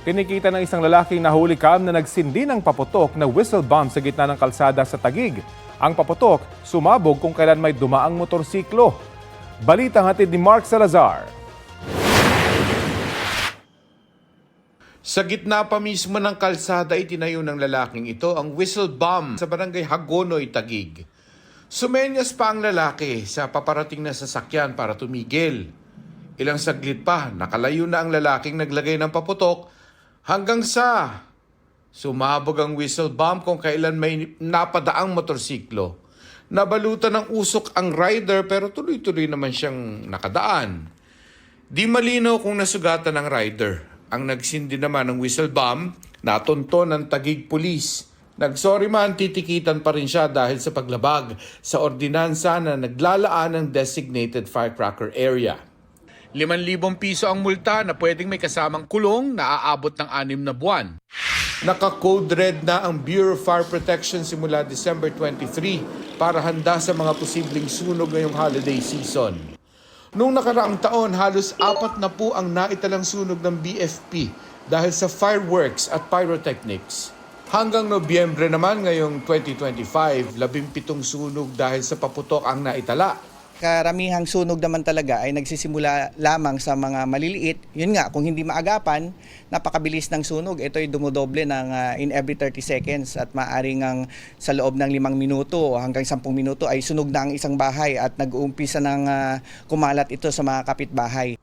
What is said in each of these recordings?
Kinikita ng isang lalaking nahuli cam na nagsindi ng paputok na whistle bomb sa gitna ng kalsada sa Taguig. Ang paputok sumabog kung kailan may dumaang motorsiklo. Balitang hatid ni Mark Salazar. Sa gitna pa mismo ng kalsada itinayo ng lalaking ito ang whistle bomb sa barangay Hagonoy, Taguig. Sumenyas pa ang lalaki sa paparating na sasakyan para tumigil. Ilang saglit pa, nakalayo na ang lalaking naglagay ng paputok hanggang sa sumabog ang whistle bomb kung kailan may napadaang motorsiklo. Nabalutan ng usok ang rider pero tuloy-tuloy naman siyang nakadaan. Di malinaw kung nasugatan ng rider. Ang nagsindi naman ng whistle bomb, natunto ng Taguig Police. Nagsorry man, titikitan pa rin siya dahil sa paglabag sa ordinansa na naglalaan ng designated firecracker area. 5,000 piso ang multa na pwedeng may kasamang kulong na aabot ng 6 na buwan. Naka-code red na ang Bureau of Fire Protection simula December 23 para handa sa mga posibleng sunog ngayong holiday season. Noong nakaraang taon, halos 4 na po ang naitalang sunog ng BFP dahil sa fireworks at pyrotechnics. Hanggang Nobyembre naman ngayong 2025, 17 sunog dahil sa paputok ang naitala. Karamihang sunog naman talaga ay nagsisimula lamang sa mga maliliit. Yun nga, kung hindi maagapan, napakabilis ng sunog. Ito ay dumodoble ng in every 30 seconds at maaaring sa loob ng 5 minuto hanggang 10 minuto ay sunog na ang isang bahay at nag-uumpisa ng kumalat ito sa mga kapitbahay.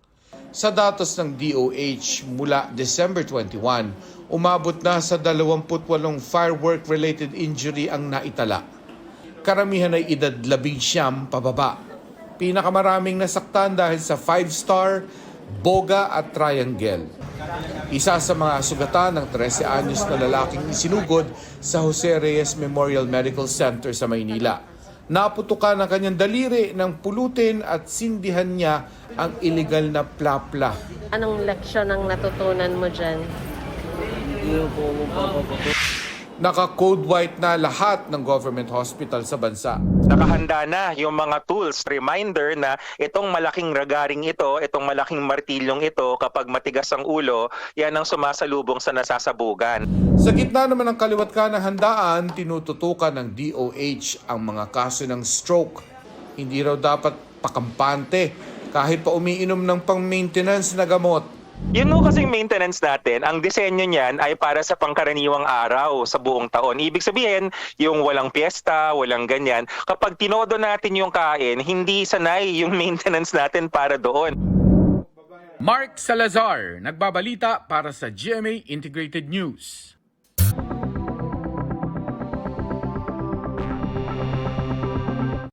Sa datos ng DOH mula December 21, umabot na sa 28 firework-related injury ang naitala. Karamihan ay edad 19 pababa. Pinakamaraming nasaktan dahil sa 5-star, boga at triangle. Isa sa mga sugatan ng 13 anyos na lalaking isinugod sa Jose Reyes Memorial Medical Center sa Maynila. Naputukan ang kanyang daliri ng pulutin at sindihan niya ang illegal na plapla. Anong leksyon ang natutunan mo dyan? Naka-code white na lahat ng government hospital sa bansa. Nakahanda na yung mga tools, reminder na itong malaking ragaring ito, itong malaking martilyong ito, kapag matigas ang ulo, yan ang sumasalubong sa nasasabugan. Sa gitna naman ng kaliwat ka ng handaan, tinututukan ng DOH ang mga kaso ng stroke. Hindi raw dapat pakampante kahit pa umiinom ng pang-maintenance na gamot. Yun know, kasing maintenance natin, ang disenyo niyan ay para sa pangkaraniwang araw sa buong taon. Ibig sabihin, yung walang piyesta, walang ganyan. Kapag tinodo natin yung kain, hindi sanay yung maintenance natin para doon. Mark Salazar, nagbabalita para sa GMA Integrated News.